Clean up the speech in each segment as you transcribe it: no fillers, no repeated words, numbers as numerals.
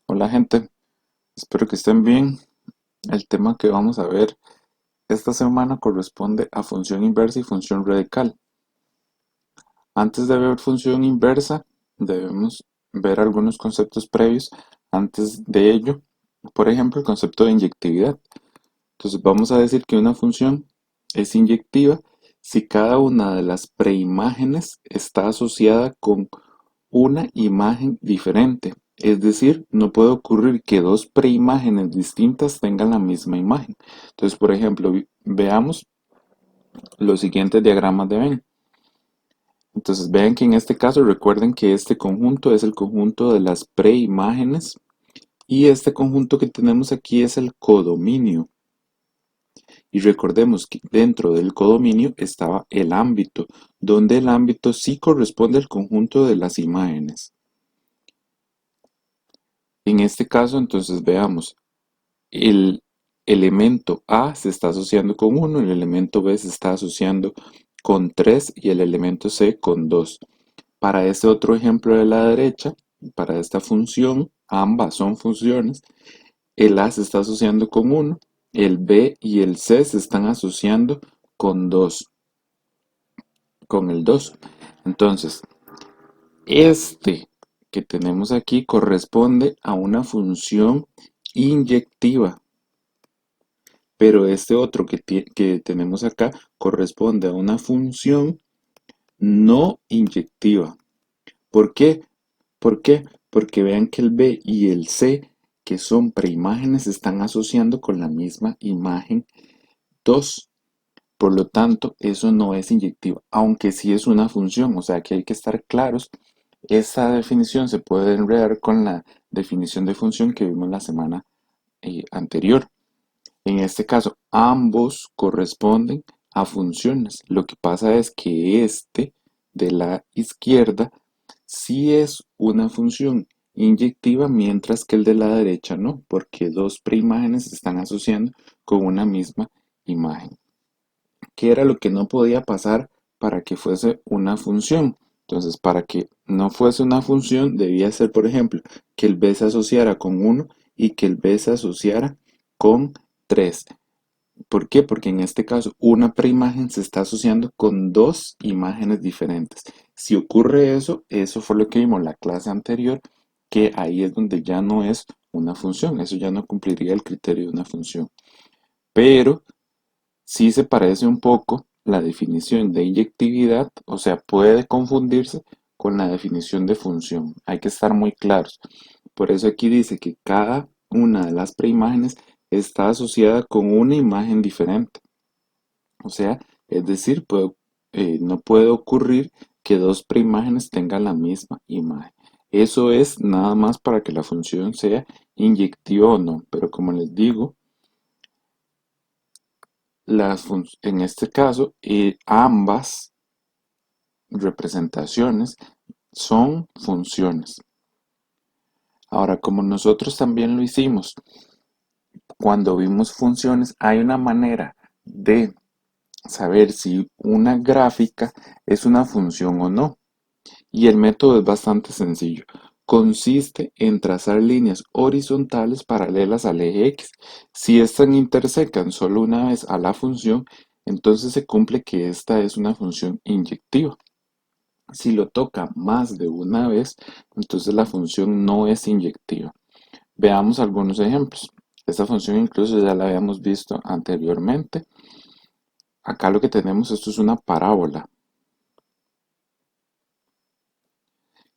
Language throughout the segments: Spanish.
Hola gente, espero que estén bien. El tema que vamos a ver esta semana corresponde a función inversa y función radical. Antes de ver función inversa, debemos ver algunos conceptos previos antes de ello. Por ejemplo, el concepto de inyectividad. Entonces vamos a decir que una función es inyectiva si cada una de las preimágenes está asociada con una imagen diferente. Es decir, no puede ocurrir que dos preimágenes distintas tengan la misma imagen. Entonces, por ejemplo, veamos los siguientes diagramas de Venn. Entonces, vean que en este caso recuerden que este conjunto es el conjunto de las preimágenes y este conjunto que tenemos aquí es el codominio. Y recordemos que dentro del codominio estaba el ámbito, donde el ámbito sí corresponde al conjunto de las imágenes. En este caso, entonces veamos, el elemento A se está asociando con 1, el elemento B se está asociando con 3 y el elemento C con 2. Para este otro ejemplo de la derecha, para esta función, ambas son funciones, el A se está asociando con 1, el B y el C se están asociando con 2, con el 2. Entonces, este que tenemos aquí corresponde a una función inyectiva. Pero este otro que tenemos acá corresponde a una función no inyectiva. ¿Por qué? ¿Por qué? Porque vean que el B y el C, que son preimágenes, se están asociando con la misma imagen 2. Por lo tanto, eso no es inyectivo, aunque sí es una función, o sea que hay que estar claros. Esta definición se puede enredar con la definición de función que vimos la semana anterior. En este caso, ambos corresponden a funciones. Lo que pasa es que este de la izquierda sí es una función inyectiva, mientras que el de la derecha no, porque dos preimágenes se están asociando con una misma imagen. ¿Qué era lo que no podía pasar para que fuese una función? Entonces, para que no fuese una función, debía ser, por ejemplo, que el B se asociara con 1 y que el B se asociara con 3. ¿Por qué? Porque en este caso una preimagen se está asociando con dos imágenes diferentes. Si ocurre eso, eso fue lo que vimos en la clase anterior, que ahí es donde ya no es una función, eso ya no cumpliría el criterio de una función. Pero sí se parece un poco la definición de inyectividad, o sea, puede confundirse con la definición de función. Hay que estar muy claros. Por eso aquí dice que cada una de las preimágenes está asociada con una imagen diferente. O sea, es decir, no puede ocurrir que dos preimágenes tengan la misma imagen. Eso es nada más para que la función sea inyectiva o no. Pero como les digo, en este caso, ambas representaciones son funciones. Ahora, como nosotros también lo hicimos cuando vimos funciones, hay una manera de saber si una gráfica es una función o no. Y el método es bastante sencillo. Consiste en trazar líneas horizontales paralelas al eje X. Si éstas intersecan solo una vez a la función, entonces se cumple que esta es una función inyectiva. Si lo toca más de una vez, entonces la función no es inyectiva. Veamos algunos ejemplos. Esta función incluso ya la habíamos visto anteriormente. Acá lo que tenemos, esto es una parábola.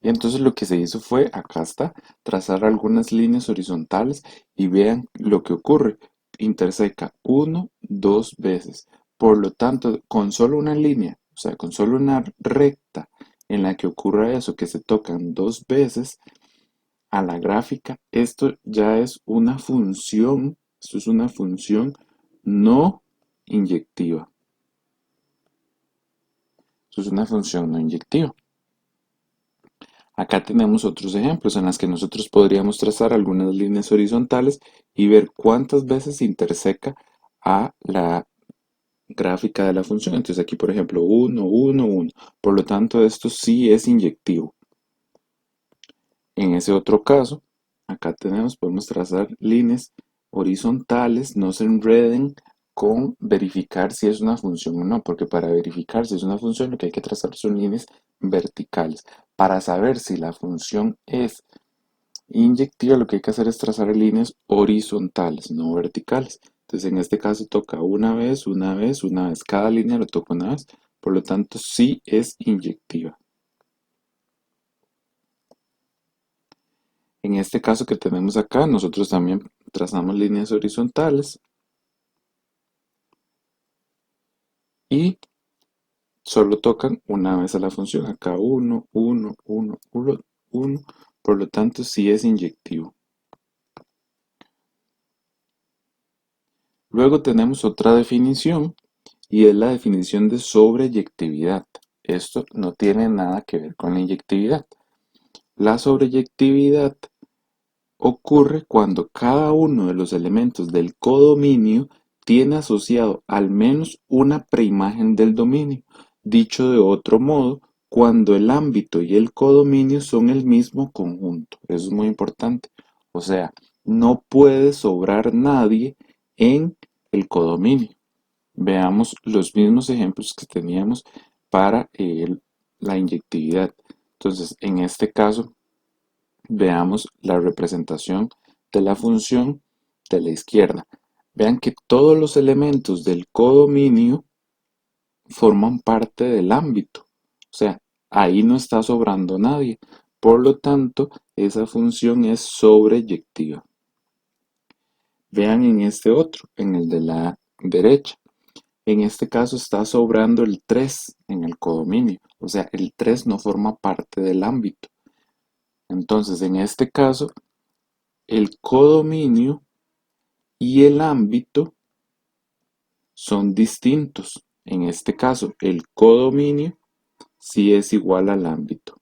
Y entonces lo que se hizo fue, acá está, trazar algunas líneas horizontales y vean lo que ocurre. Interseca 1, 2 veces. Por lo tanto, con solo una línea, o sea, con solo una recta en la que ocurra eso, que se tocan dos veces a la gráfica, esto ya es una función, esto es una función no inyectiva. Esto es una función no inyectiva. Acá tenemos otros ejemplos en los que nosotros podríamos trazar algunas líneas horizontales y ver cuántas veces interseca a la gráfica de la función. Entonces aquí, por ejemplo, 1, 1, 1. Por lo tanto, esto sí es inyectivo. En ese otro caso, Acá podemos trazar líneas horizontales, no se enreden con verificar si es una función o no, porque para verificar si es una función lo que hay que trazar son líneas verticales. Para saber si la función es inyectiva, lo que hay que hacer es trazar líneas horizontales, no verticales. Entonces en este caso toca una vez, una vez, una vez. Cada línea lo toca una vez, por lo tanto sí es inyectiva. En este caso que tenemos acá, nosotros también trazamos líneas horizontales y solo tocan una vez a la función. Acá 1, 1, 1, 1, 1. Por lo tanto, sí es inyectivo. Luego tenemos otra definición y es la definición de sobreyectividad. Esto no tiene nada que ver con la inyectividad. La sobreyectividad ocurre cuando cada uno de los elementos del codominio tiene asociado al menos una preimagen del dominio. Dicho de otro modo, cuando el ámbito y el codominio son el mismo conjunto. Eso es muy importante. O sea, no puede sobrar nadie en el codominio. Veamos los mismos ejemplos que teníamos para la inyectividad. Entonces, en este caso, veamos la representación de la función de la izquierda. Vean que todos los elementos del codominio forman parte del ámbito. O sea, ahí no está sobrando nadie. Por lo tanto, esa función es sobreyectiva. Vean en este otro, en el de la derecha. En este caso está sobrando el 3 en el codominio. O sea, el 3 no forma parte del ámbito. Entonces, en este caso, el codominio y el ámbito son distintos. En este caso, el codominio sí es igual al ámbito.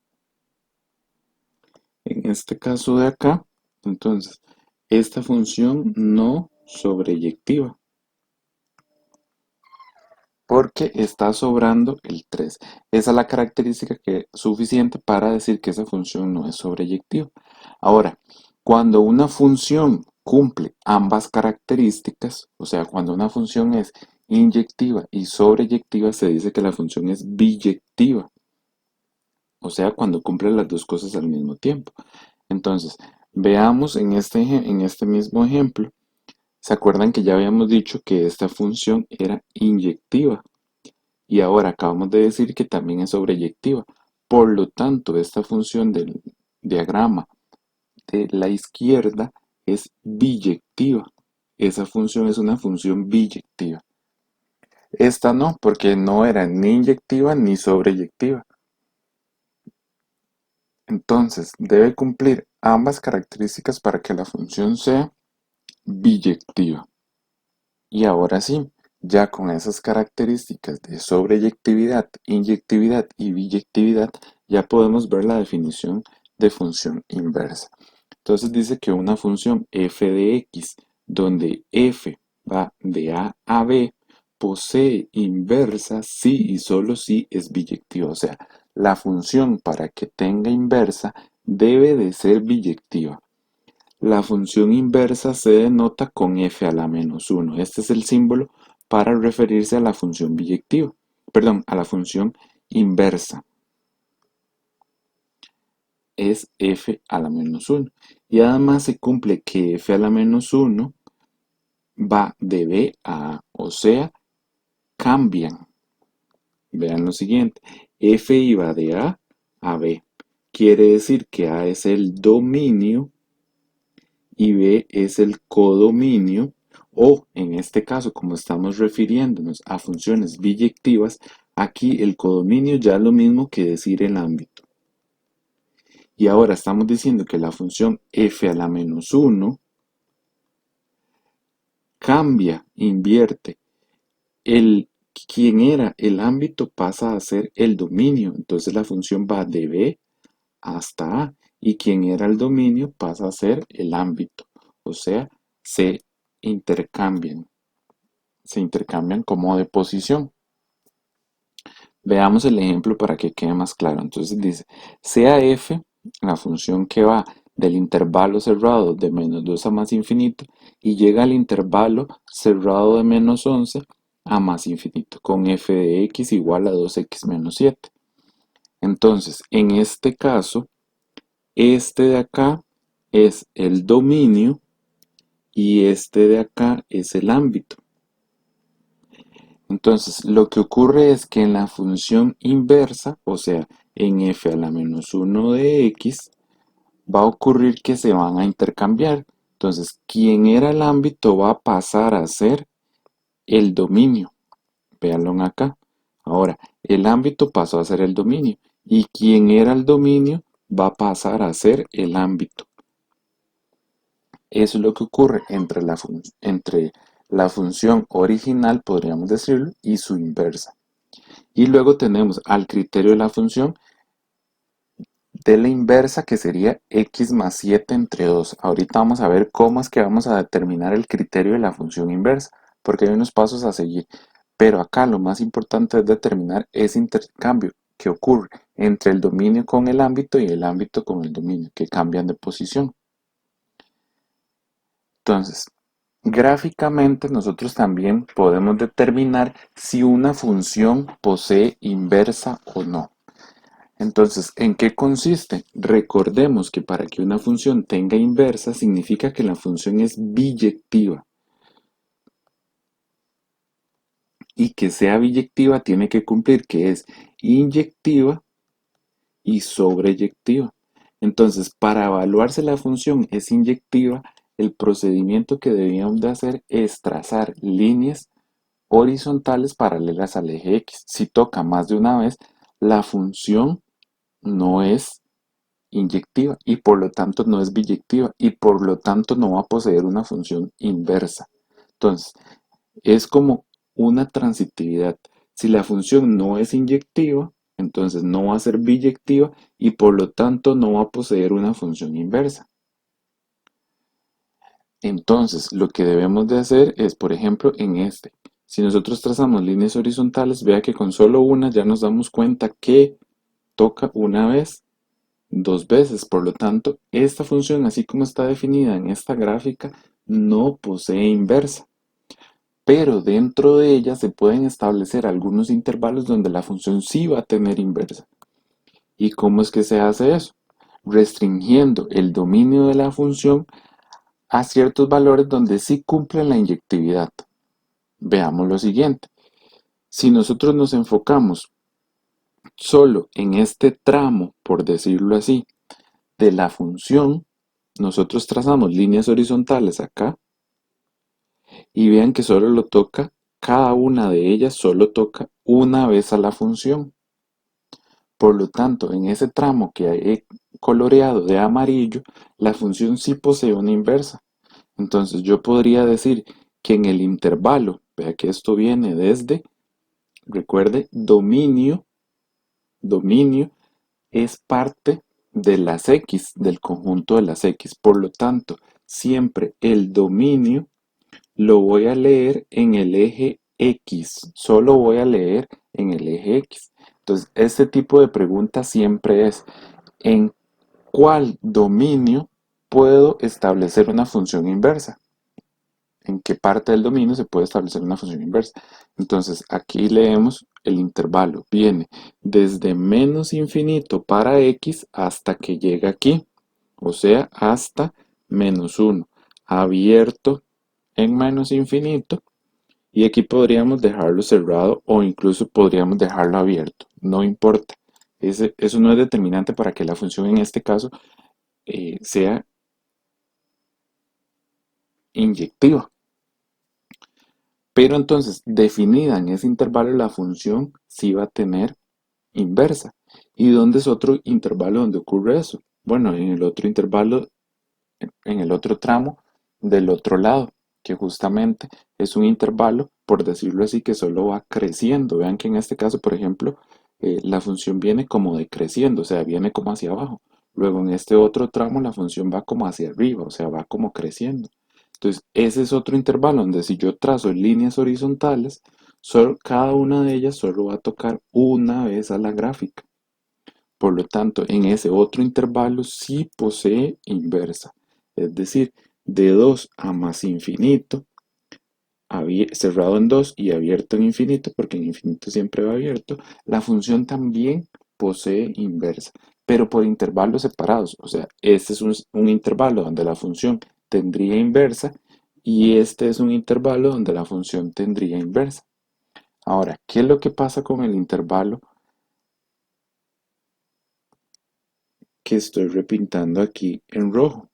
En este caso de acá, entonces, esta función no sobreyectiva, porque está sobrando el 3. Esa es la característica que es suficiente para decir que esa función no es sobreyectiva. Ahora, cuando una función cumple ambas características, o sea, cuando una función es inyectiva y sobreyectiva, se dice que la función es biyectiva. O sea, cuando cumple las dos cosas al mismo tiempo. Entonces, veamos en este mismo ejemplo, ¿se acuerdan que ya habíamos dicho que esta función era inyectiva? Y ahora acabamos de decir que también es sobreyectiva. Por lo tanto, esta función del diagrama de la izquierda es biyectiva. Esa función es una función biyectiva. Esta no, porque no era ni inyectiva ni sobreyectiva. Entonces, debe cumplir ambas características para que la función sea biyectiva. Y ahora sí, ya con esas características de sobreyectividad, inyectividad y biyectividad, ya podemos ver la definición de función inversa. Entonces dice que una función f de x, donde f va de a a b, posee inversa si y solo si es biyectiva. O sea, la función para que tenga inversa debe de ser biyectiva. La función inversa se denota con f a la menos 1. Este es el símbolo para referirse a la función biyectiva. Perdón, a la función inversa. Es f a la menos 1. Y además se cumple que f a la menos 1 va de b a a. O sea, cambian. Vean lo siguiente. F iba de a a b. Quiere decir que a es el dominio y B es el codominio, o en este caso, como estamos refiriéndonos a funciones biyectivas, aquí el codominio ya es lo mismo que decir el ámbito. Y ahora estamos diciendo que la función f a la menos 1 cambia, invierte. Quien era el ámbito pasa a ser el dominio. Entonces la función va de B hasta A. Y quien era el dominio pasa a ser el ámbito. O sea, se intercambian. Se intercambian como de posición. Veamos el ejemplo para que quede más claro. Entonces dice, sea f, la función que va del intervalo cerrado de menos 2 a más infinito y llega al intervalo cerrado de menos 11 a más infinito, con f de x igual a 2x menos 7. Entonces, en este caso, este de acá es el dominio y este de acá es el ámbito. Entonces, lo que ocurre es que en la función inversa, o sea, en f a la menos 1 de x, va a ocurrir que se van a intercambiar. Entonces, quien era el ámbito va a pasar a ser el dominio. Véanlo acá. Ahora, el ámbito pasó a ser el dominio y quien era el dominio va a pasar a ser el ámbito. Eso es lo que ocurre entre la función original, podríamos decirlo, y su inversa. Y luego tenemos al criterio de la función de la inversa, que sería x más 7 entre 2. Ahorita vamos a ver cómo es que vamos a determinar el criterio de la función inversa, porque hay unos pasos a seguir. Pero acá lo más importante es determinar ese intercambio que ocurre entre el dominio con el ámbito y el ámbito con el dominio, que cambian de posición. Entonces, gráficamente nosotros también podemos determinar si una función posee inversa o no. Entonces, ¿en qué consiste? Recordemos que para que una función tenga inversa significa que la función es biyectiva. Y que sea biyectiva tiene que cumplir que es inyectiva y sobreyectiva. Entonces, para evaluar si la función es inyectiva, el procedimiento que debíamos de hacer es trazar líneas horizontales paralelas al eje X. Si toca más de una vez, la función no es inyectiva y por lo tanto no es biyectiva y por lo tanto no va a poseer una función inversa. Entonces, es como una transitividad. Si la función no es inyectiva, entonces no va a ser biyectiva y por lo tanto no va a poseer una función inversa. Entonces, lo que debemos de hacer es, por ejemplo, en este. Si nosotros trazamos líneas horizontales, vea que con solo una ya nos damos cuenta que toca una vez, dos veces. Por lo tanto, esta función, así como está definida en esta gráfica, no posee inversa. Pero dentro de ella se pueden establecer algunos intervalos donde la función sí va a tener inversa. ¿Y cómo es que se hace eso? Restringiendo el dominio de la función a ciertos valores donde sí cumple la inyectividad. Veamos lo siguiente. Si nosotros nos enfocamos solo en este tramo, por decirlo así, de la función, nosotros trazamos líneas horizontales acá y vean que solo lo toca, cada una de ellas solo toca una vez a la función. Por lo tanto, en ese tramo que he coloreado de amarillo, la función sí posee una inversa. Entonces yo podría decir que en el intervalo, vea que esto viene desde, recuerde, dominio es parte de las X, del conjunto de las X. Por lo tanto, siempre el dominio lo voy a leer en el eje X, solo voy a leer en el eje X. Entonces, este tipo de pregunta siempre es, ¿en cuál dominio puedo establecer una función inversa? ¿En qué parte del dominio se puede establecer una función inversa? Entonces, aquí leemos el intervalo. Viene desde menos infinito para x hasta que llega aquí, o sea, hasta menos 1, abierto en menos infinito, y aquí podríamos dejarlo cerrado o incluso podríamos dejarlo abierto, no importa. Eso no es determinante para que la función en este caso sea inyectiva. Pero entonces, definida en ese intervalo, la función sí va a tener inversa. ¿Y dónde es otro intervalo donde ocurre eso? Bueno, en el otro intervalo, en el otro tramo del otro lado, que justamente es un intervalo, por decirlo así, que solo va creciendo. Vean que en este caso, por ejemplo, la función viene como decreciendo, o sea, viene como hacia abajo. Luego en este otro tramo la función va como hacia arriba, o sea, va como creciendo. Entonces, ese es otro intervalo donde si yo trazo líneas horizontales, cada una de ellas solo va a tocar una vez a la gráfica. Por lo tanto, en ese otro intervalo sí posee inversa. Es decir, de 2 a más infinito, cerrado en 2 y abierto en infinito, porque en infinito siempre va abierto, la función también posee inversa, pero por intervalos separados. O sea, este es un intervalo donde la función tendría inversa y este es un intervalo donde la función tendría inversa. Ahora, ¿qué es lo que pasa con el intervalo que estoy repintando aquí en rojo?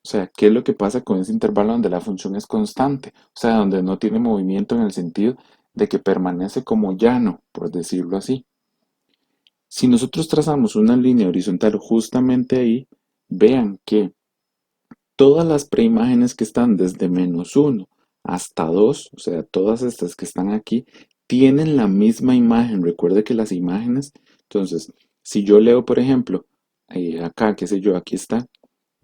O sea, ¿qué es lo que pasa con ese intervalo donde la función es constante? O sea, donde no tiene movimiento en el sentido de que permanece como llano, por decirlo así. Si nosotros trazamos una línea horizontal justamente ahí, vean que todas las preimágenes que están desde -1 hasta 2, o sea, todas estas que están aquí, tienen la misma imagen. Recuerde que las imágenes, entonces, si yo leo, por ejemplo, acá, qué sé yo, aquí está,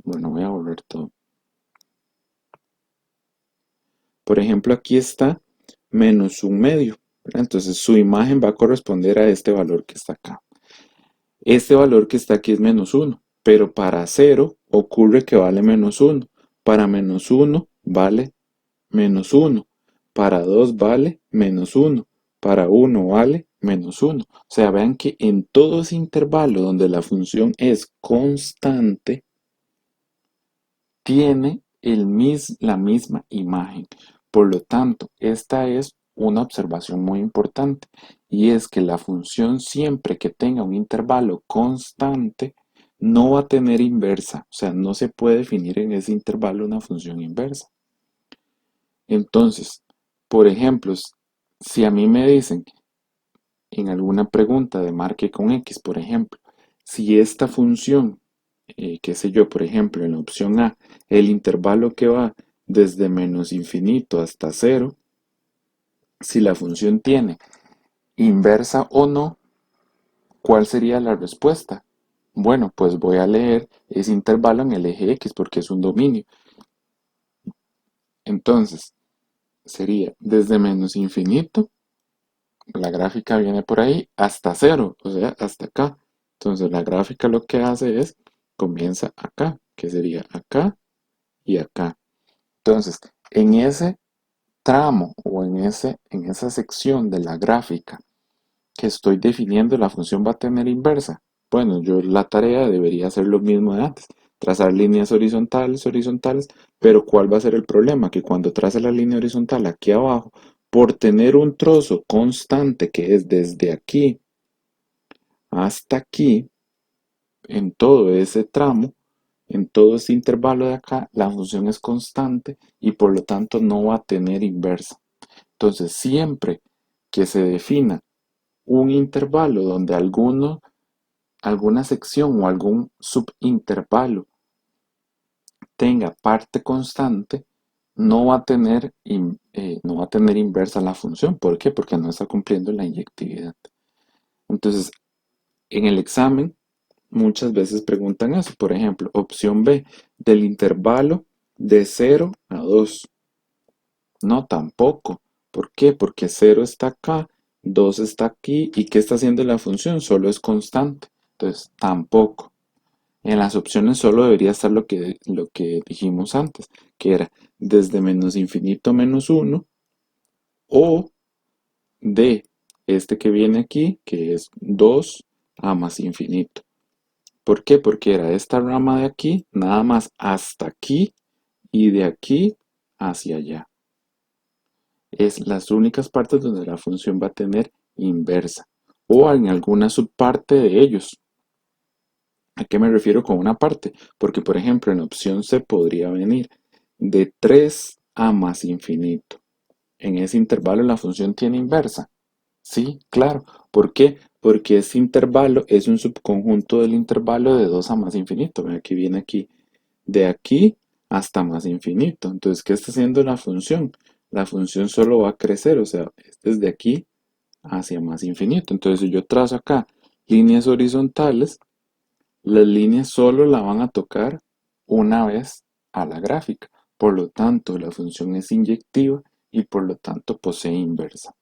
bueno, voy a volver todo. Por ejemplo, aquí está -1/2, ¿verdad? Entonces su imagen va a corresponder a este valor que está acá. Este valor que está aquí es -1, pero para 0 ocurre que vale -1. Para -1 vale -1. Para 2 vale -1. Para 1 vale -1. O sea, vean que en todo ese intervalo donde la función es constante, tiene la misma imagen. Por lo tanto, esta es una observación muy importante y es que la función siempre que tenga un intervalo constante no va a tener inversa, o sea, no se puede definir en ese intervalo una función inversa. Entonces, por ejemplo, si a mí me dicen en alguna pregunta de marque con X, por ejemplo, si esta función, qué sé yo, por ejemplo, en la opción A, el intervalo que va desde menos infinito hasta cero, si la función tiene inversa o no, ¿cuál sería la respuesta? Bueno, pues voy a leer ese intervalo en el eje X porque es un dominio. Entonces, sería desde menos infinito, la gráfica viene por ahí, hasta cero, o sea, hasta acá. Entonces, la gráfica lo que hace es, comienza acá, que sería acá y acá. Entonces, en ese tramo o en esa sección de la gráfica que estoy definiendo, la función va a tener inversa. Bueno, yo la tarea debería hacer lo mismo de antes, trazar líneas horizontales, horizontales, pero ¿cuál va a ser el problema? Que cuando trace la línea horizontal aquí abajo, por tener un trozo constante que es desde aquí hasta aquí, en todo ese tramo, en todo este intervalo de acá, la función es constante y por lo tanto no va a tener inversa. Entonces, siempre que se defina un intervalo donde alguna sección o algún subintervalo tenga parte constante, no va a tener inversa la función. ¿Por qué? Porque no está cumpliendo la inyectividad. Entonces, en el examen, muchas veces preguntan eso. Por ejemplo, opción B, del intervalo de 0 a 2. No, tampoco. ¿Por qué? Porque 0 está acá, 2 está aquí. ¿Y qué está haciendo la función? Solo es constante. Entonces, tampoco. En las opciones solo debería estar lo que dijimos antes, que era desde menos infinito a -1 o de este que viene aquí, que es 2 a más infinito. ¿Por qué? Porque era esta rama de aquí, nada más hasta aquí y de aquí hacia allá. Es las únicas partes donde la función va a tener inversa o en alguna subparte de ellos. ¿A qué me refiero con una parte? Porque, por ejemplo, en opción C podría venir de 3 a más infinito. En ese intervalo la función tiene inversa. Sí, claro. ¿Por qué? Porque ese intervalo es un subconjunto del intervalo de 2 a más infinito. Aquí viene aquí, de aquí hasta más infinito. Entonces, ¿qué está haciendo la función? La función solo va a crecer, o sea, es desde aquí hacia más infinito. Entonces, si yo trazo acá líneas horizontales, las líneas solo la van a tocar una vez a la gráfica. Por lo tanto, la función es inyectiva y por lo tanto posee inversa.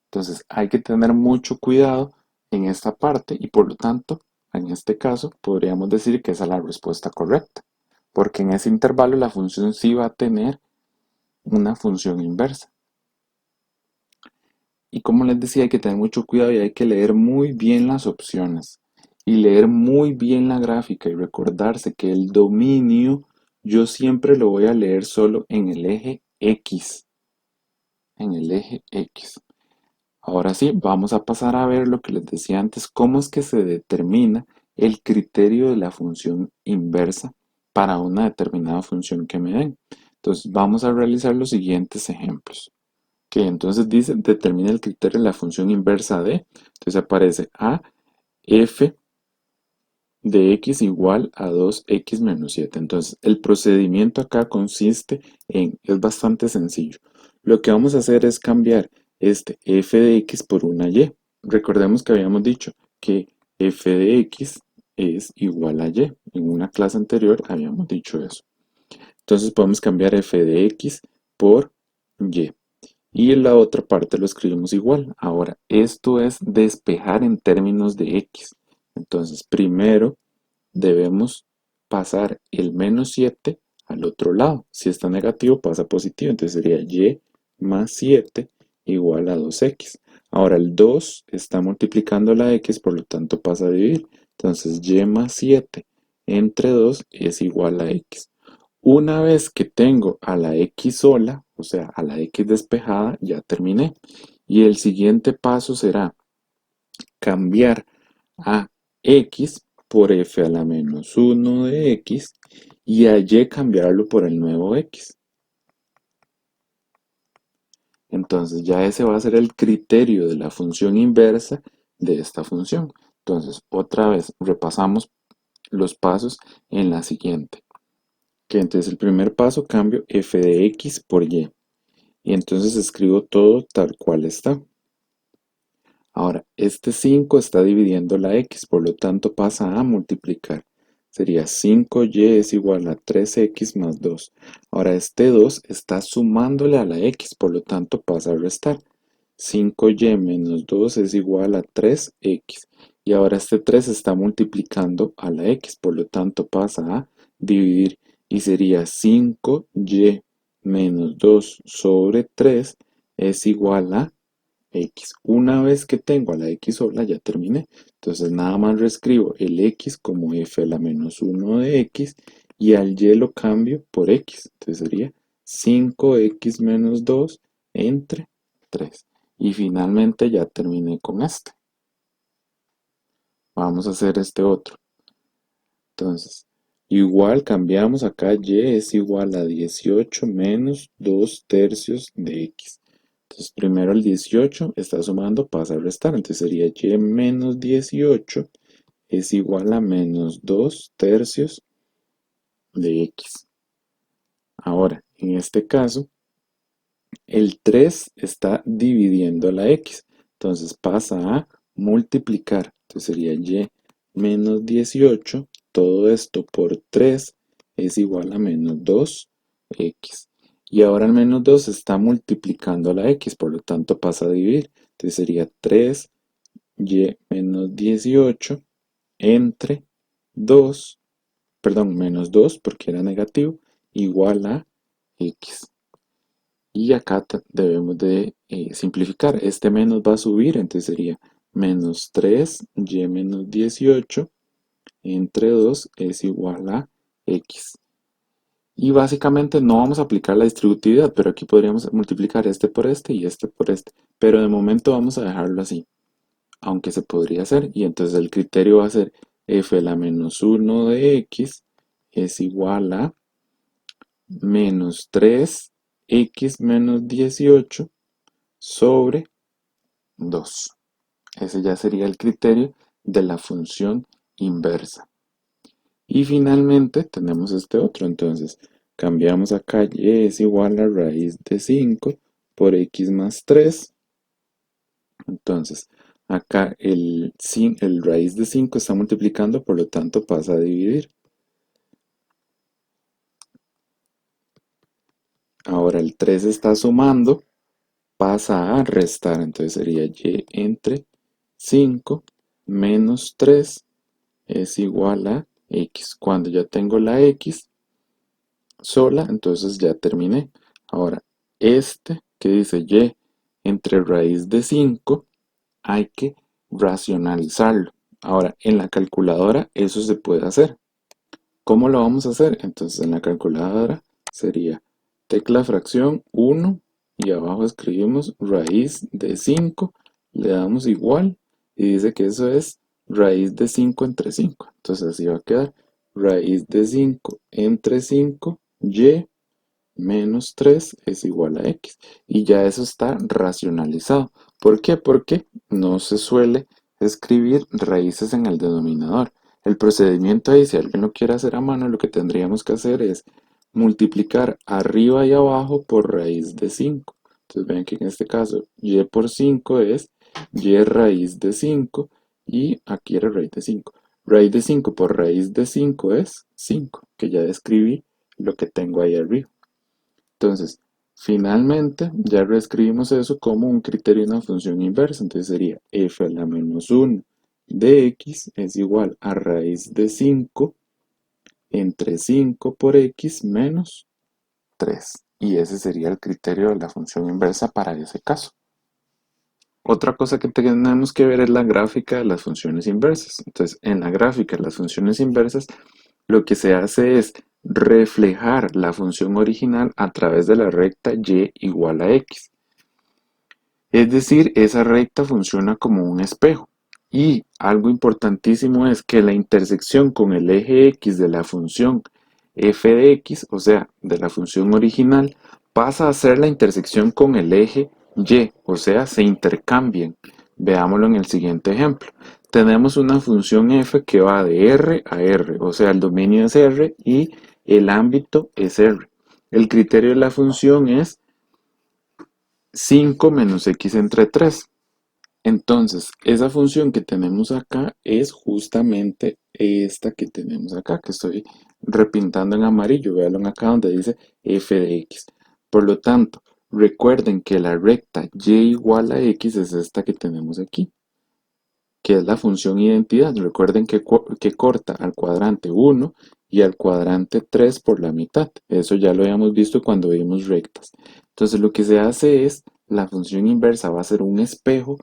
Entonces hay que tener mucho cuidado en esta parte y por lo tanto, en este caso, podríamos decir que esa es la respuesta correcta, porque en ese intervalo la función sí va a tener una función inversa. Y como les decía, hay que tener mucho cuidado y hay que leer muy bien las opciones y leer muy bien la gráfica y recordarse que el dominio yo siempre lo voy a leer solo en el eje X, en el eje X. Ahora sí, vamos a pasar a ver lo que les decía antes, cómo es que se determina el criterio de la función inversa para una determinada función que me den. Entonces vamos a realizar los siguientes ejemplos. Que entonces dice, determina el criterio de la función inversa de, entonces aparece a f de x igual a 2x menos 7. Entonces el procedimiento acá consiste es bastante sencillo. Lo que vamos a hacer es cambiar este f de x por una y. Recordemos que habíamos dicho que f de x es igual a y. En una clase anterior habíamos dicho eso. Entonces podemos cambiar f de x por y. Y en la otra parte lo escribimos igual. Ahora, esto es despejar en términos de x. Entonces, primero debemos pasar el menos 7 al otro lado. Si está negativo, pasa positivo. Entonces sería y más 7 igual a 2x. Ahora, el 2 está multiplicando la x, por lo tanto pasa a dividir. Entonces, y más 7 entre 2 es igual a x. Una vez que tengo a la x sola, o sea, a la x despejada, ya terminé. Y el siguiente paso será cambiar a x por f a la menos 1 de x y a y cambiarlo por el nuevo x. Entonces ya ese va a ser el criterio de la función inversa de esta función. Entonces, otra vez repasamos los pasos en la siguiente. Que entonces el primer paso cambio f de x por y. Y entonces escribo todo tal cual está. Ahora, este 5 está dividiendo la x, por lo tanto pasa a multiplicar. Sería 5y es igual a 3x más 2. Ahora, este 2 está sumándole a la x, por lo tanto pasa a restar. 5y menos 2 es igual a 3x. Y ahora este 3 está multiplicando a la x, por lo tanto pasa a dividir. Y sería 5y menos 2 sobre 3 es igual a x. Una vez que tengo a la x sola, ya terminé. Entonces nada más reescribo el x como f a la menos 1 de x y al y lo cambio por x. Entonces sería 5x menos 2 entre 3. Y finalmente ya terminé con este. Vamos a hacer este otro. Entonces, igual cambiamos acá y es igual a 18 menos 2 tercios de x. Entonces, primero el 18 está sumando, pasa a restar. Entonces sería y menos 18 es igual a menos 2 tercios de x. Ahora, en este caso, el 3 está dividiendo la x. Entonces pasa a multiplicar. Entonces sería y menos 18. Todo esto por 3 es igual a menos 2x. Y ahora el menos 2 está multiplicando la x, por lo tanto pasa a dividir. Entonces sería 3y menos 18 entre 2, perdón, menos 2 porque era negativo, igual a x. Y acá debemos de simplificar. Este menos va a subir, entonces sería menos 3y menos 18 entre 2 es igual a x. Y básicamente no vamos a aplicar la distributividad, pero aquí podríamos multiplicar este por este y este por este. Pero de momento vamos a dejarlo así, aunque se podría hacer. Y entonces el criterio va a ser f a la menos 1 de x es igual a menos 3x menos 18 sobre 2. Ese ya sería el criterio de la función inversa. Y finalmente tenemos este otro. Entonces cambiamos acá y es igual a raíz de 5 por x más 3. Entonces acá el raíz de 5 está multiplicando, por lo tanto pasa a dividir. Ahora el 3 está sumando, pasa a restar. Entonces sería y entre 5 menos 3 es igual a x. Cuando ya tengo la x sola, entonces ya terminé. Ahora, este que dice y entre raíz de 5, hay que racionalizarlo. Ahora, en la calculadora eso se puede hacer. ¿Cómo lo vamos a hacer? Entonces en la calculadora sería tecla fracción 1 y abajo escribimos raíz de 5, le damos igual y dice que eso es raíz de 5 entre 5. Entonces así va a quedar raíz de 5 entre 5 y menos 3 es igual a x. Y ya eso está racionalizado. ¿Por qué? Porque no se suele escribir raíces en el denominador. El procedimiento ahí, si alguien lo quiere hacer a mano, lo que tendríamos que hacer es multiplicar arriba y abajo por raíz de 5. Entonces ven que en este caso y por 5 es y raíz de 5 y aquí era raíz de 5. Raíz de 5 por raíz de 5 es 5, que ya describí lo que tengo ahí arriba. Entonces, finalmente, ya reescribimos eso como un criterio de una función inversa. Entonces sería f a la menos 1 de x es igual a raíz de 5 entre 5 por x menos 3. Y ese sería el criterio de la función inversa para ese caso. Otra cosa que tenemos que ver es la gráfica de las funciones inversas. Entonces, en la gráfica de las funciones inversas, lo que se hace es reflejar la función original a través de la recta y igual a x. Es decir, esa recta funciona como un espejo. Y algo importantísimo es que la intersección con el eje x de la función f de x, o sea, de la función original, pasa a ser la intersección con el eje y, o sea, se intercambian. Veámoslo en el siguiente ejemplo. Tenemos una función f que va de R a R, o sea, el dominio es R y el ámbito es R. El criterio de la función es 5 menos x entre 3. Entonces, esa función que tenemos acá es justamente esta que tenemos acá, que estoy repintando en amarillo. Véanlo acá donde dice f de x. Por lo tanto, recuerden que la recta y igual a x es esta que tenemos aquí, que es la función identidad. Recuerden que corta al cuadrante 1 y al cuadrante 3 por la mitad. Eso ya lo habíamos visto cuando vimos rectas. Entonces, lo que se hace es, la función inversa va a ser un espejo,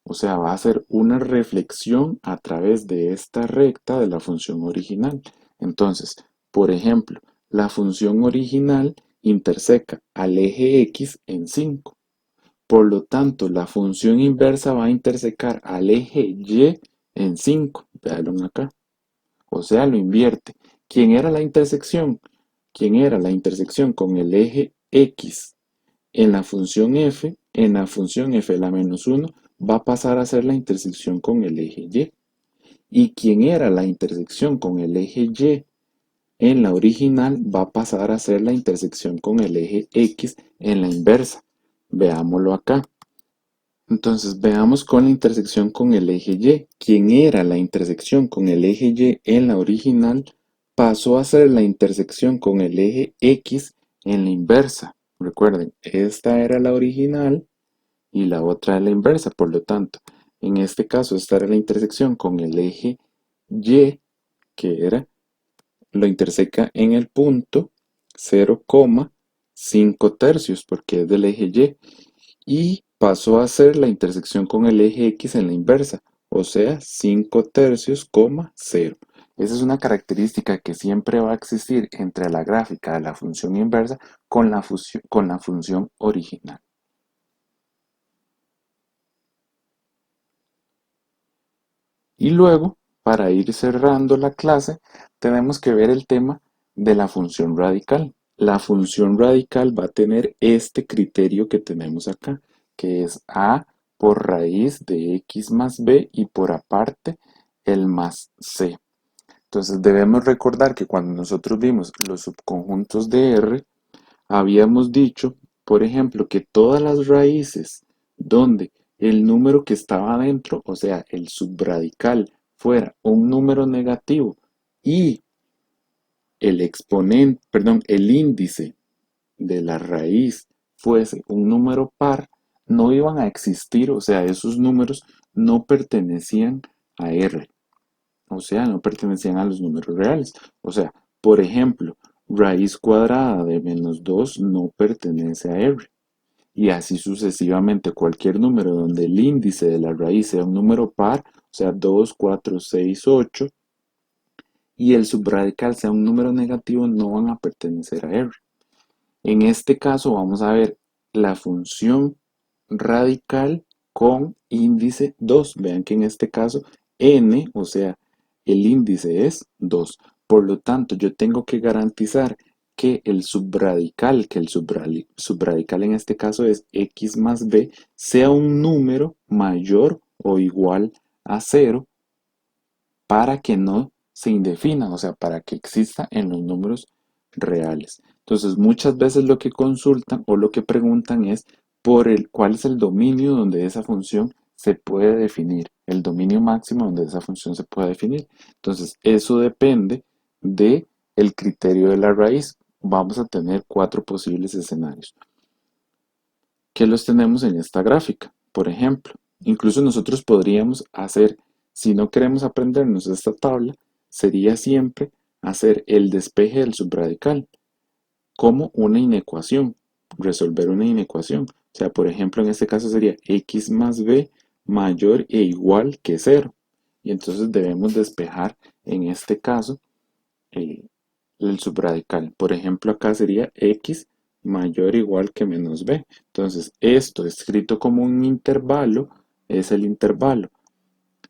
o sea, va a ser una reflexión a través de esta recta de la función original. Entonces, por ejemplo, la función original interseca al eje x en 5. Por lo tanto, la función inversa va a intersecar al eje y en 5. Véanlo acá. O sea, lo invierte. ¿Quién era la intersección? ¿Quién era la intersección con el eje x en la función f? En la función f, la menos 1 va a pasar a ser la intersección con el eje y. ¿Y quién era la intersección con el eje y en la original? Va a pasar a ser la intersección con el eje x en la inversa. Veámoslo acá. Entonces veamos con la intersección con el eje y. ¿Quién era la intersección con el eje y en la original? Pasó a ser la intersección con el eje x en la inversa. Recuerden, esta era la original y la otra es la inversa. Por lo tanto, en este caso, esta era la intersección con el eje y, que era, lo interseca en el punto 0,5 tercios, porque es del eje y pasó a ser la intersección con el eje x en la inversa, o sea, 5 tercios, 0. Esa es una característica que siempre va a existir entre la gráfica de la función inversa con la función original. Y luego, para ir cerrando la clase, tenemos que ver el tema de la función radical. La función radical va a tener este criterio que tenemos acá, que es a por raíz de x más b y por aparte el más c. Entonces debemos recordar que cuando nosotros vimos los subconjuntos de R, habíamos dicho, por ejemplo, que todas las raíces donde el número que estaba adentro, o sea, el subradical, fuera un número negativo y el exponente, perdón, el índice de la raíz fuese un número par, no iban a existir, o sea, esos números no pertenecían a R, o sea, no pertenecían a los números reales. O sea, por ejemplo, raíz cuadrada de menos 2 no pertenece a R. Y así sucesivamente, cualquier número donde el índice de la raíz sea un número par, o sea, 2, 4, 6, 8, y el subradical sea un número negativo, no van a pertenecer a R. En este caso vamos a ver la función radical con índice 2. Vean que en este caso n, o sea, el índice es 2. Por lo tanto, yo tengo que garantizar que el subradical, subradical en este caso es x más b, sea un número mayor o igual a 0 para que no se indefina, o sea, para que exista en los números reales. Entonces, muchas veces lo que consultan o lo que preguntan es cuál es el dominio donde esa función se puede definir, el dominio máximo donde esa función se puede definir. Entonces, eso depende de el criterio de la raíz. Vamos a tener 4 posibles escenarios que los tenemos en esta gráfica. Por ejemplo, incluso nosotros podríamos hacer, si no queremos aprendernos esta tabla, sería siempre hacer el despeje del subradical como una inecuación, resolver una inecuación. O sea, por ejemplo, en este caso sería x más b mayor e igual que 0. Y entonces debemos despejar en este caso eh, el subradical. Por ejemplo, acá sería x mayor o igual que menos b. Entonces, esto escrito como un intervalo es el intervalo.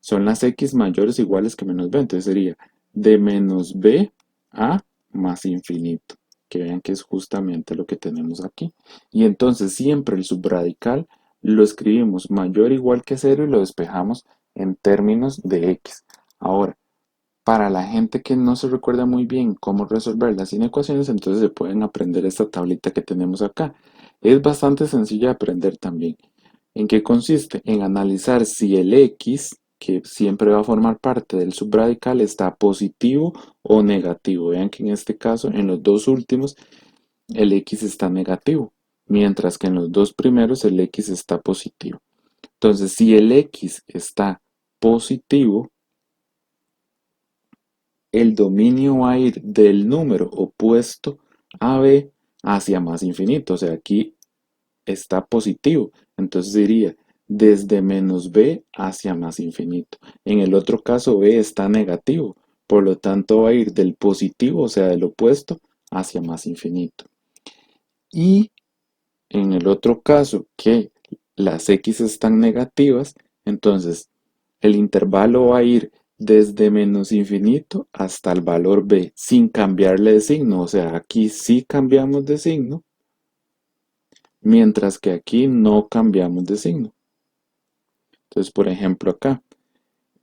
Son las x mayores o iguales que menos b. Entonces sería de menos b a más infinito. Que vean que es justamente lo que tenemos aquí. Y entonces siempre el subradical lo escribimos mayor o igual que 0 y lo despejamos en términos de x. Ahora, para la gente que no se recuerda muy bien cómo resolver las inecuaciones, entonces se pueden aprender esta tablita que tenemos acá. Es bastante sencilla de aprender también. ¿En qué consiste? En analizar si el x, que siempre va a formar parte del subradical, está positivo o negativo. Vean que en este caso, en los dos últimos, el x está negativo, mientras que en los dos primeros el x está positivo. Entonces, si el x está positivo, el dominio va a ir del número opuesto a b hacia más infinito. O sea, aquí está positivo. Entonces diría desde menos b hacia más infinito. En el otro caso b está negativo. Por lo tanto va a ir del positivo, o sea, del opuesto, hacia más infinito. Y en el otro caso que las x están negativas, entonces el intervalo va a ir desde menos infinito hasta el valor b sin cambiarle de signo. O sea, aquí sí cambiamos de signo, mientras que aquí no cambiamos de signo. Entonces, por ejemplo, acá,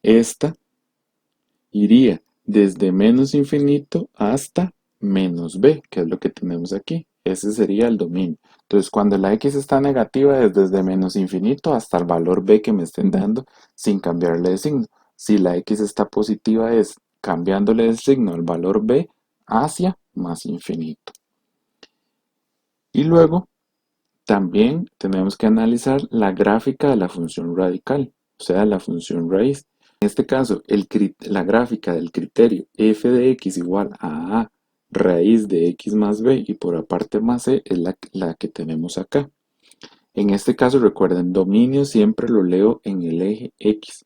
esta iría desde menos infinito hasta menos b, que es lo que tenemos aquí. Ese sería el dominio. Entonces, cuando la x está negativa es desde menos infinito hasta el valor b que me estén dando sin cambiarle de signo. Si la x está positiva es cambiándole de signo al valor b hacia más infinito. Y luego también tenemos que analizar la gráfica de la función radical, o sea, la función raíz. En este caso, la gráfica del criterio f de x igual a raíz de x más b y por aparte más c es la que tenemos acá. En este caso, recuerden, dominio siempre lo leo en el eje x.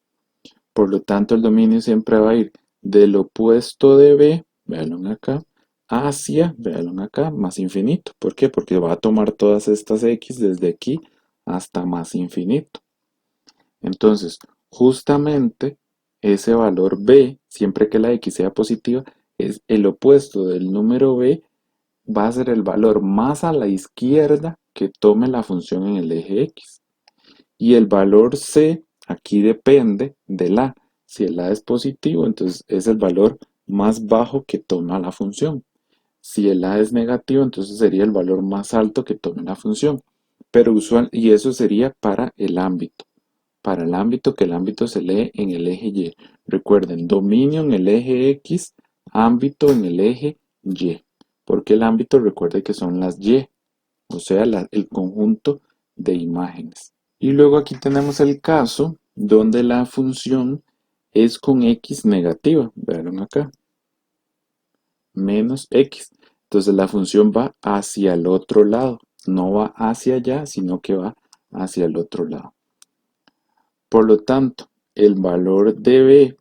Por lo tanto, el dominio siempre va a ir del opuesto de b, véanlo acá, hacia, véanlo acá, más infinito. ¿Por qué? Porque va a tomar todas estas x desde aquí hasta más infinito. Entonces, justamente ese valor b, siempre que la x sea positiva, es el opuesto del número b, va a ser el valor más a la izquierda que tome la función en el eje x. Y el valor c aquí depende del a. Si el a es positivo, entonces es el valor más bajo que toma la función. Si el a es negativo, entonces sería el valor más alto que tome la función. Pero y eso sería para el ámbito. Para el ámbito, que el ámbito se lee en el eje Y. Recuerden, dominio en el eje X, ámbito en el eje Y. Porque el ámbito, recuerde que son las Y, o sea, el conjunto de imágenes. Y luego aquí tenemos el caso donde la función es con x negativa. Vean acá, menos x. Entonces la función va hacia el otro lado, no va hacia allá, sino que va hacia el otro lado. Por lo tanto, el valor de b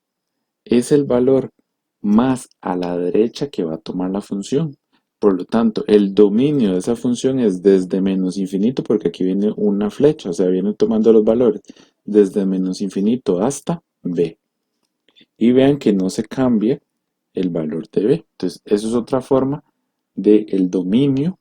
es el valor más a la derecha que va a tomar la función. Por lo tanto, el dominio de esa función es desde menos infinito, porque aquí viene una flecha, o sea, viene tomando los valores desde menos infinito hasta b. Y vean que no se cambia el valor de b. Entonces, eso es otra forma de el dominio,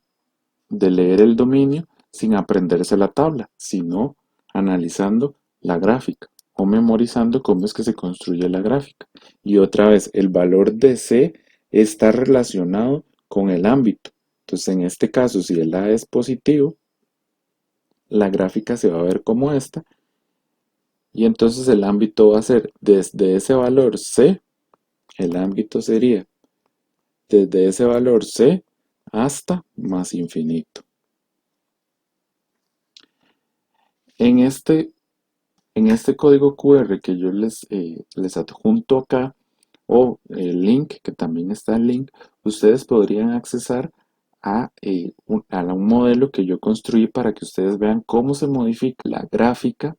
de leer el dominio sin aprenderse la tabla, sino analizando la gráfica o memorizando cómo es que se construye la gráfica. Y otra vez, el valor de C está relacionado con el ámbito. Entonces, en este caso, si el A es positivo, la gráfica se va a ver como esta. Y entonces el ámbito va a ser desde ese valor C, el ámbito sería desde ese valor C hasta más infinito. En este código QR que yo les adjunto acá, o el link, que también está el link, ustedes podrían accesar a un modelo que yo construí para que ustedes vean cómo se modifica la gráfica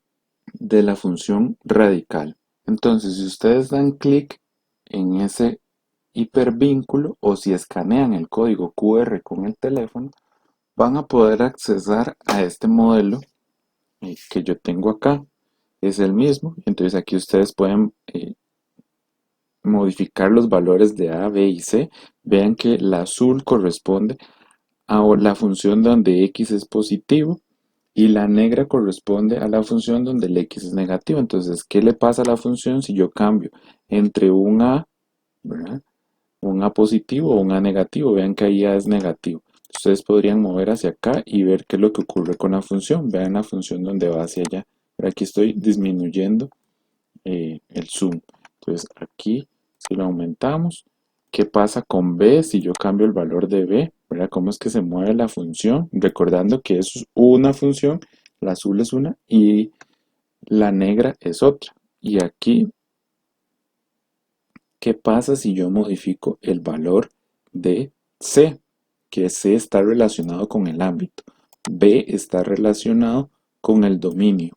de la función radical. Entonces, si ustedes dan clic en ese hipervínculo o si escanean el código QR con el teléfono, van a poder accesar a este modelo que yo tengo acá. Es el mismo, entonces aquí ustedes pueden modificar los valores de A, B y C. Vean que el azul corresponde a la función donde x es positivo y la negra corresponde a la función donde el x es negativo. Entonces, ¿qué le pasa a la función si yo cambio entre un A, ¿verdad?, un A positivo o un A negativo? Vean que ahí A es negativo. Ustedes podrían mover hacia acá y ver qué es lo que ocurre con la función. Vean la función donde va hacia allá. Pero aquí estoy disminuyendo el zoom. Entonces aquí, si lo aumentamos, ¿qué pasa con b si yo cambio el valor de b? ¿Verdad? ¿Cómo es que se mueve la función? Recordando que eso es una función, la azul es una y la negra es otra. Y aquí, ¿qué pasa si yo modifico el valor de c? Que c está relacionado con el ámbito, b está relacionado con el dominio.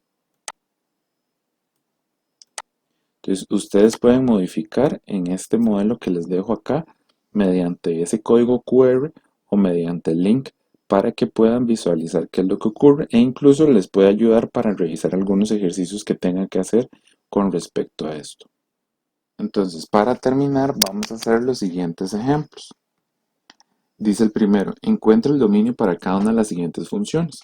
Entonces, ustedes pueden modificar en este modelo que les dejo acá mediante ese código QR o mediante el link para que puedan visualizar qué es lo que ocurre e incluso les puede ayudar para revisar algunos ejercicios que tengan que hacer con respecto a esto. Entonces, para terminar, vamos a hacer los siguientes ejemplos. Dice el primero, encuentra el dominio para cada una de las siguientes funciones.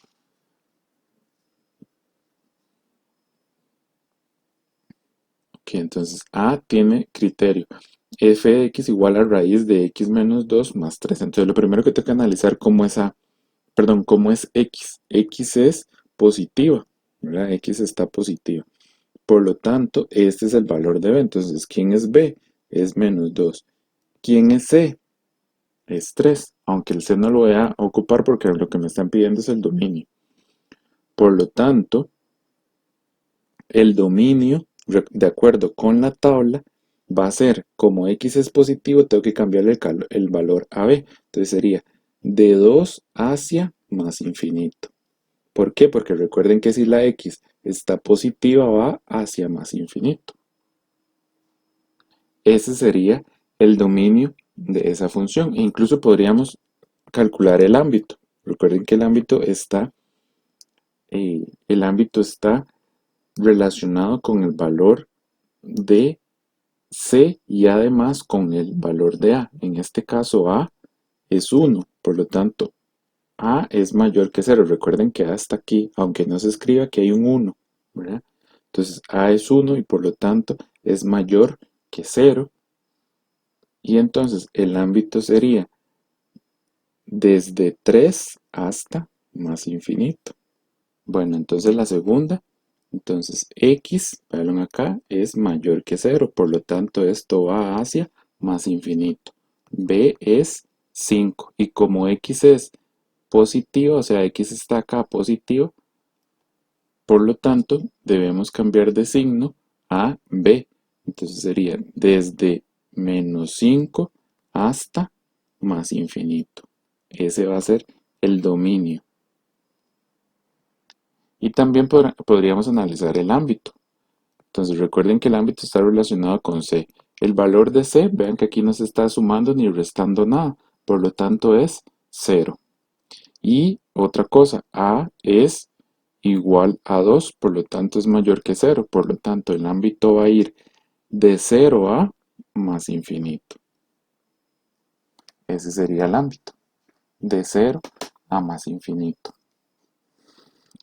Ok, entonces A tiene criterio. F de x igual a raíz de x menos 2 más 3. Entonces lo primero que tengo que analizar cómo es A, perdón, cómo es x. X es positiva, ¿verdad? X está positiva. Por lo tanto, este es el valor de B. Entonces, ¿quién es B? Es menos 2. ¿Quién es C? Es 3. Aunque el C no lo voy a ocupar porque lo que me están pidiendo es el dominio. Por lo tanto, el dominio, de acuerdo con la tabla, va a ser, como x es positivo, tengo que cambiarle el valor a b. Entonces sería de 2 hacia más infinito. ¿Por qué? Porque recuerden que si la x está positiva, va hacia más infinito. Ese sería el dominio de esa función. E incluso podríamos calcular el ámbito. Recuerden que el ámbito está relacionado con el valor de C y además con el valor de A. En este caso A es 1, por lo tanto A es mayor que 0. Recuerden que A está aquí, aunque no se escriba que hay un 1, ¿verdad? Entonces A es 1 y por lo tanto es mayor que 0. Y entonces el ámbito sería desde 3 hasta más infinito. Bueno, entonces la segunda, entonces x, vean acá, es mayor que 0, por lo tanto esto va hacia más infinito. B es 5 y como x es positivo, o sea, x está acá positivo, Por lo tanto, debemos cambiar de signo a b. Entonces sería desde menos 5 hasta más infinito. Ese va a ser el dominio. Y también podríamos analizar el ámbito. Entonces recuerden que el ámbito está relacionado con C. El valor de C, vean que aquí no se está sumando ni restando nada, por lo tanto es 0. Y otra cosa, A es igual a 2, por lo tanto es mayor que 0, por lo tanto el ámbito va a ir de 0 a más infinito. Ese sería el ámbito, de 0 a más infinito.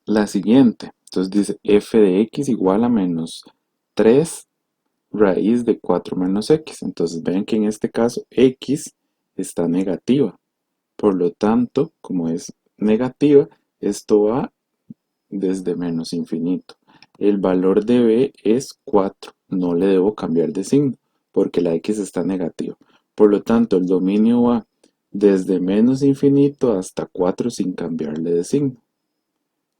La siguiente, entonces dice f de x igual a menos 3 raíz de 4 menos x. Entonces vean que en este caso x está negativa. Por lo tanto, como es negativa, esto va desde menos infinito. El valor de b es 4. No le debo cambiar de signo porque la x está negativa. Por lo tanto, el dominio va desde menos infinito hasta 4 sin cambiarle de signo.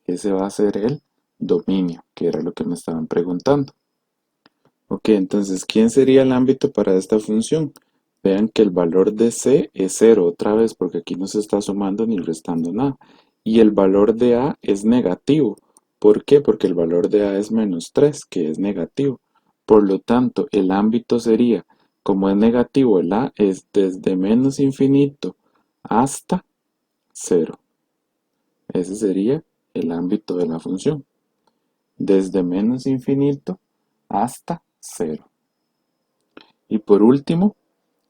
Ese va a ser el dominio, que era lo que me estaban preguntando. Ok, entonces, ¿quién sería el ámbito para esta función? Vean que el valor de C es 0 otra vez, porque aquí no se está sumando ni restando nada. Y el valor de A es negativo. ¿Por qué? Porque el valor de A es menos 3, que es negativo. Por lo tanto, el ámbito sería, como es negativo, el A es desde menos infinito hasta 0. Ese sería el ámbito de la función. Desde menos infinito hasta 0. Y por último,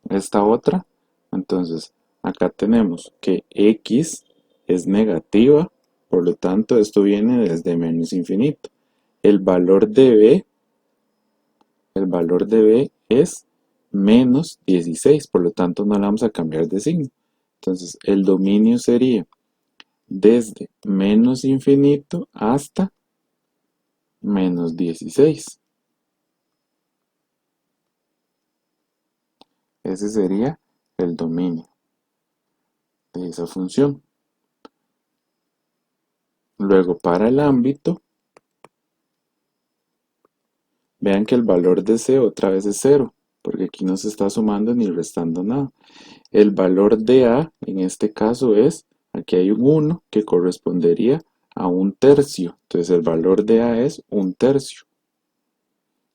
esta otra, entonces acá tenemos que x es negativa, por lo tanto esto viene desde menos infinito. El valor de b es menos 16, por lo tanto no le vamos a cambiar de signo. Entonces el dominio sería desde menos infinito hasta menos 16. Ese sería el dominio de esa función. Luego para el ámbito, vean que el valor de C otra vez es 0, porque aquí no se está sumando ni restando nada. El valor de A en este caso es, aquí hay un 1 que correspondería a un tercio. Entonces el valor de A es un tercio,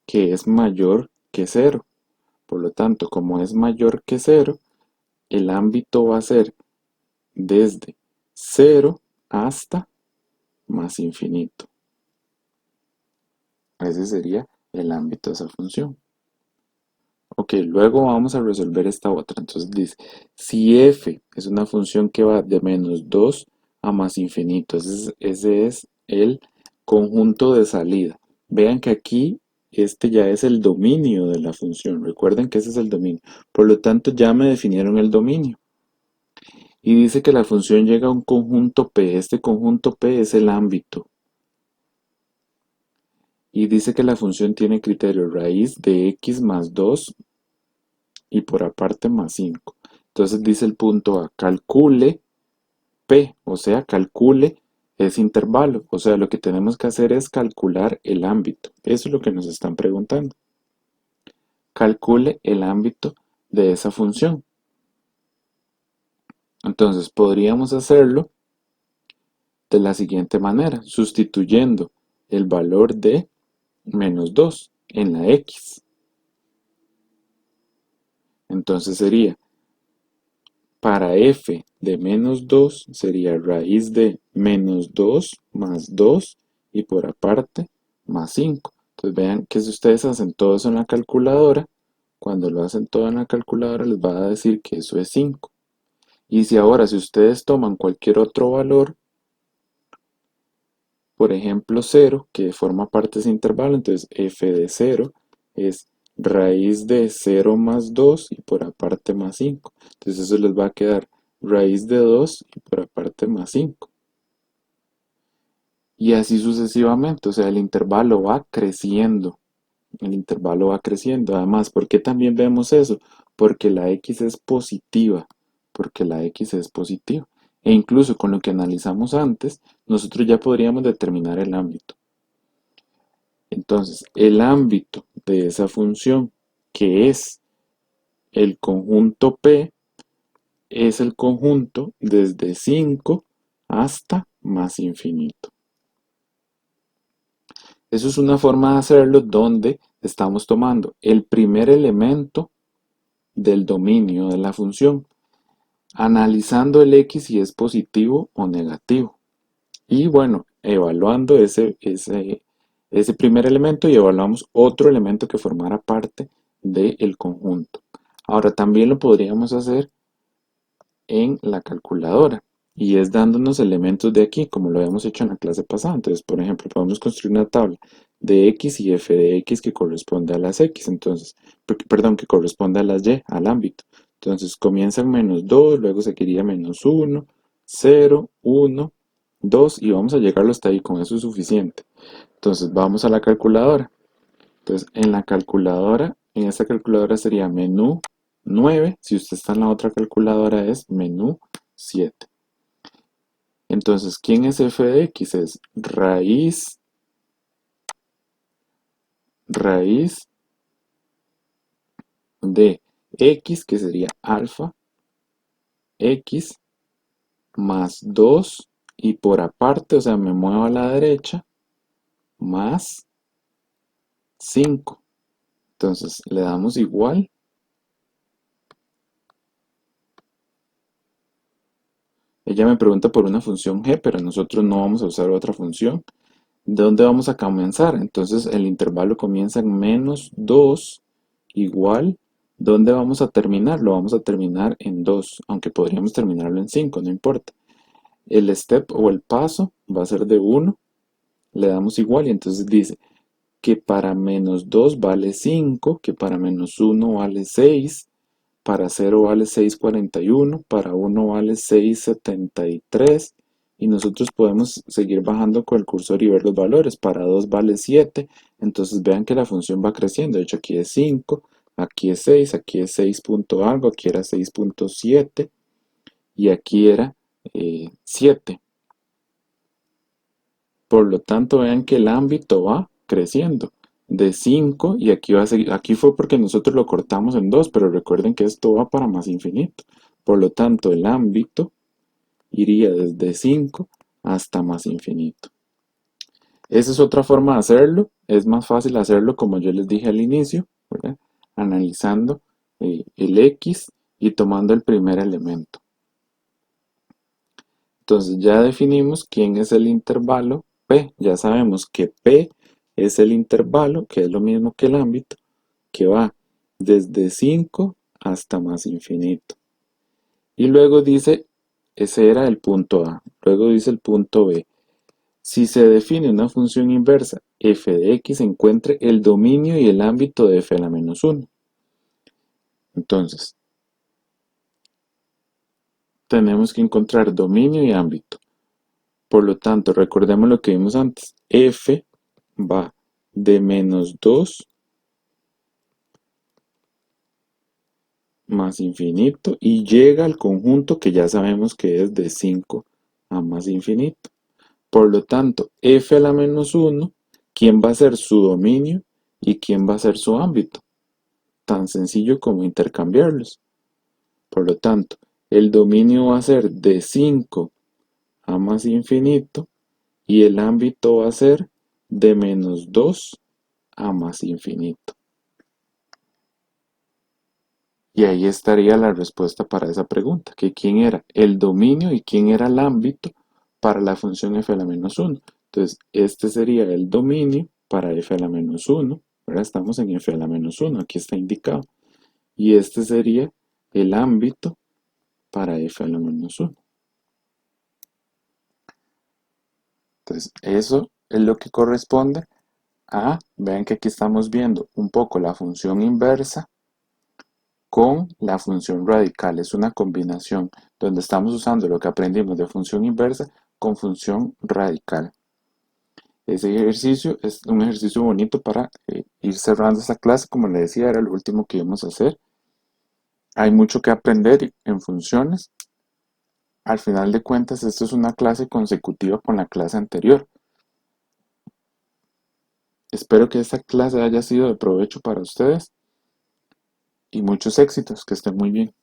que es mayor que 0. Por lo tanto, como es mayor que 0, el ámbito va a ser desde 0 hasta más infinito. Ese sería el ámbito de esa función. Ok, luego vamos a resolver esta otra. Entonces dice, si f es una función que va de menos 2 a más infinito, ese es el conjunto de salida. Vean que aquí este ya es el dominio de la función. Recuerden que ese es el dominio. Por lo tanto, ya me definieron el dominio. Y dice que la función llega a un conjunto P. Este conjunto P es el ámbito. Y dice que la función tiene criterio raíz de x más 2 y por aparte más 5. Entonces dice el punto A, calcule P, o sea, calcule ese intervalo. O sea, lo que tenemos que hacer es calcular el ámbito. Eso es lo que nos están preguntando. Calcule el ámbito de esa función. Entonces podríamos hacerlo de la siguiente manera, sustituyendo el valor de menos 2 en la x. Entonces sería, para f de menos 2 sería raíz de menos 2 más 2 y por aparte más 5. Entonces vean que si ustedes hacen todo eso en la calculadora, cuando lo hacen todo en la calculadora les va a decir que eso es 5. Y si ahora, si ustedes toman cualquier otro valor, por ejemplo 0, que forma parte de ese intervalo, entonces f de 0 es raíz de 0 más 2 y por aparte más 5. Entonces eso les va a quedar raíz de 2 y por aparte más 5. Y así sucesivamente, o sea, el intervalo va creciendo. El intervalo va creciendo. Además, ¿por qué también vemos eso? Porque la x es positiva. Porque la x es positiva. E incluso con lo que analizamos antes, nosotros ya podríamos determinar el ámbito. Entonces, el ámbito de esa función, que es el conjunto P, es el conjunto desde 5 hasta más infinito. Eso es una forma de hacerlo donde estamos tomando el primer elemento del dominio de la función, analizando el x si es positivo o negativo. Y bueno, evaluando ese primer elemento y evaluamos otro elemento que formara parte del conjunto. Ahora también lo podríamos hacer en la calculadora y es dándonos elementos de aquí como lo habíamos hecho en la clase pasada. Entonces, por ejemplo, podemos construir una tabla de x y f de x que corresponde a las x, entonces, perdón, que corresponde a las y, al ámbito. Entonces comienza en menos 2, luego seguiría menos 1, 0, 1, 2 y vamos a llegarlo hasta ahí, con eso es suficiente. Entonces vamos a la calculadora. Entonces en esta calculadora sería menú 9, si usted está en la otra calculadora es menú 7. Entonces, ¿quién es f de x? Es raíz de x, que sería alfa x más 2 y por aparte, o sea, me muevo a la derecha, más 5. Entonces, le damos igual. Ella me pregunta por una función g, pero nosotros no vamos a usar otra función. ¿De dónde vamos a comenzar? Entonces el intervalo comienza en menos 2 igual. ¿Dónde vamos a terminar? Lo vamos a terminar en 2, aunque podríamos terminarlo en 5, no importa. El step o el paso va a ser de 1, le damos igual y entonces dice que para menos 2 vale 5, que para menos 1 vale 6, para 0 vale 6,41, para 1 vale 6,73 y nosotros podemos seguir bajando con el cursor y ver los valores. Para 2 vale 7, entonces vean que la función va creciendo. De hecho, aquí es 5, aquí es 6, aquí es 6 punto algo, aquí era 6,7 y aquí era 7. Por lo tanto, vean que el ámbito va creciendo de 5 y aquí va a seguir, aquí fue porque nosotros lo cortamos en 2, pero recuerden que esto va para más infinito. Por lo tanto, el ámbito iría desde 5 hasta más infinito. Esa es otra forma de hacerlo. Es más fácil hacerlo como yo les dije al inicio, ¿verdad? Analizando el x y tomando el primer elemento. Entonces ya definimos quién es el intervalo P. Ya sabemos que P es el intervalo, que es lo mismo que el ámbito, que va desde 5 hasta más infinito. Y luego dice, ese era el punto A. Luego dice el punto B. Si se define una función inversa f de x, encuentre el dominio y el ámbito de f a la menos 1. Entonces, tenemos que encontrar dominio y ámbito. Por lo tanto, recordemos lo que vimos antes. F va de menos 2 más infinito y llega al conjunto que ya sabemos que es de 5 a más infinito. Por lo tanto, f a la menos 1, ¿quién va a ser su dominio y quién va a ser su ámbito? Tan sencillo como intercambiarlos. Por lo tanto, el dominio va a ser de 5 a más infinito y el ámbito va a ser de menos 2 a más infinito. Y ahí estaría la respuesta para esa pregunta, que quién era el dominio y quién era el ámbito para la función f a la menos 1. Entonces, este sería el dominio para f a la menos 1. Ahora estamos en f a la menos 1, aquí está indicado. Y este sería el ámbito para f a la menos 1. Entonces, eso es lo que corresponde a, vean que aquí estamos viendo un poco la función inversa con la función radical. Es una combinación donde estamos usando lo que aprendimos de función inversa con función radical. Ese ejercicio es un ejercicio bonito para ir cerrando esta clase. Como le decía, era lo último que íbamos a hacer. Hay mucho que aprender en funciones. Al final de cuentas, esto es una clase consecutiva con la clase anterior. Espero que esta clase haya sido de provecho para ustedes y muchos éxitos, que estén muy bien.